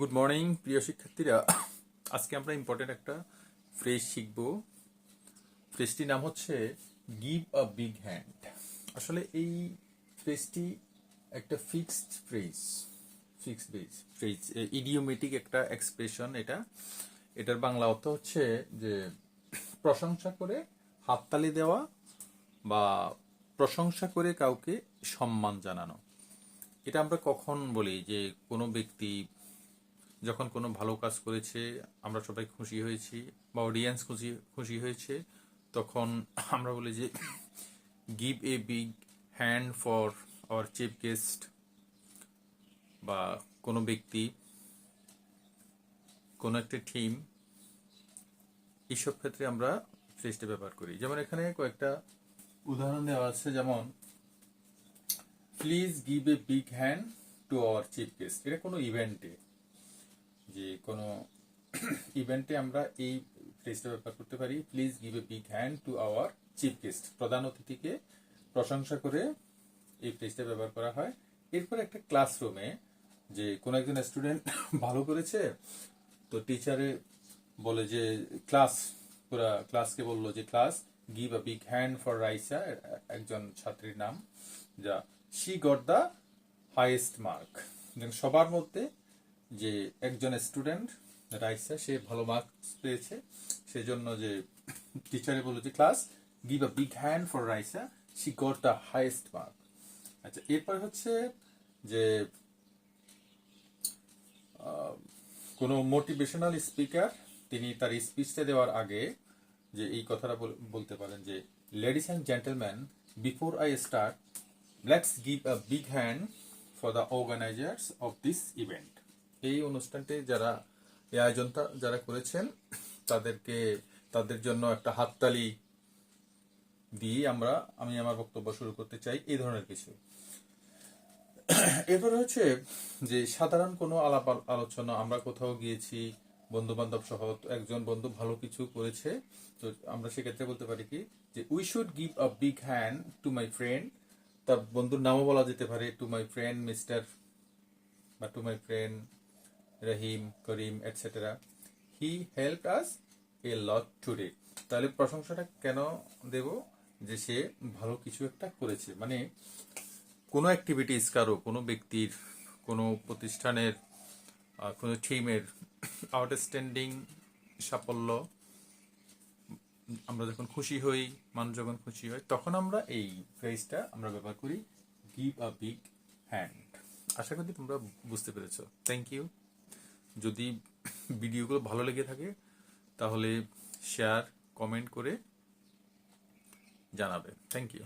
Good morning প্রিয় শিক্ষার্থীরা। আজকে আমরা ইম্পর্টেন্ট একটা ফ্রেজ শিখব। ফ্রেজটির নাম হচ্ছে গিভ আ বিগ হ্যান্ড। আসলে এই ফ্রেজটি একটা ফিক্সড ফ্রেজ ইডিওমেটিক একটা এক্সপ্রেশন। এটার বাংলা অর্থ হচ্ছে যে প্রশংসা করে হাততালি দেওয়া বা প্রশংসা করে কাউকে সম্মান জানানো। এটা আমরা কখন বলি? যে কোনো ব্যক্তি যখন কোনো ভালো কাজ করেছে, আমরা সবাই খুশি হয়েছি বা অডিয়েন্স খুশি খুশি হয়েছে, তখন আমরা বলি যে give a big hand for our chief guest. বা কোনো ব্যক্তি, কোনো একটা টিম, এইসব ক্ষেত্রে আমরা ফ্রেজটা ব্যবহার করি। যেমন এখানে কয়েকটা উদাহরণ দেওয়া আছে, যেমন please give a big hand to our chief guest. এটা কোনো ইভেন্টে, যে কোনো ইভেন্টে আমরা এই ফ্রেজটা ব্যবহার করতে পারি। Please give a big hand to our chief guest. প্রধান অতিথিকে প্রশংসা করে এই ফ্রেজটা ব্যবহার করা হয়। এরপর একটা ক্লাসরুমে যে কোনো একজন স্টুডেন্ট ভালো করেছে, তো টিচারে বলে যে পুরা ক্লাসকে বললো যে class give a big hand for Raisa, একজন ছাত্রীর নাম, যা she got the highest mark. সবার মধ্যে যে একজন স্টুডেন্ট রাইসা, সে ভালো মার্কস পেয়েছে, সেজন্য যে টিচারে বললো যে class give a big hand for Raisa, she got the highest mark. আচ্ছা, এরপর হচ্ছে যে কোনো মোটিভেশনাল স্পিকার, তিনি তার স্পিচটা দেওয়ার আগে যে এই কথাটা বলতে পারেন যে ladies and gentleman, before I start, let's give a big hand for the organisers of this event. এই অনুষ্ঠানটি এই আয়োজনটা যারা করেছেন, তাদের জন্য একটা হাততালি দিয়ে আমি আমার বক্তব্য শুরু করতে চাই, এই ধরনের কিছু। এরপর হচ্ছে যে সাধারণ কোনো আলাপ আলোচনা, আমরা কোথাও গিয়েছি বন্ধু বান্ধব সহ, একজন বন্ধু ভালো কিছু করেছে, তো আমরা সেক্ষেত্রে বলতে পারি কি যে we should give a big hand to my friend. তার বন্ধুর নামও বলা যেতে পারে, টু মাই ফ্রেন্ড মিস্টার, বা to my friend Rahim, Karim, etcetera. He helped us A lot today. তাহলে প্রশংসাটা কেন দেব? যে সে ভালো কিছু একটা করেছে, মানে কোনো অ্যাক্টিভিটিস, কোনো ব্যক্তির, কোনো প্রতিষ্ঠানের, কোনো টিমের আউটস্ট্যান্ডিং সাফল্য, আমরা যখন খুশি হই, মানুষ যখন খুশি হয়, তখন আমরা এই ফ্রেজটা আমরা ব্যবহার করি, গিভ আ বিগ হ্যান্ড। আশা করি তোমরা বুঝতে পেরেছো। Thank you. যদি ভিডিওগুলো ভালো লেগে থাকে তাহলে শেয়ার, কমেন্ট করে জানাবে। Thank you.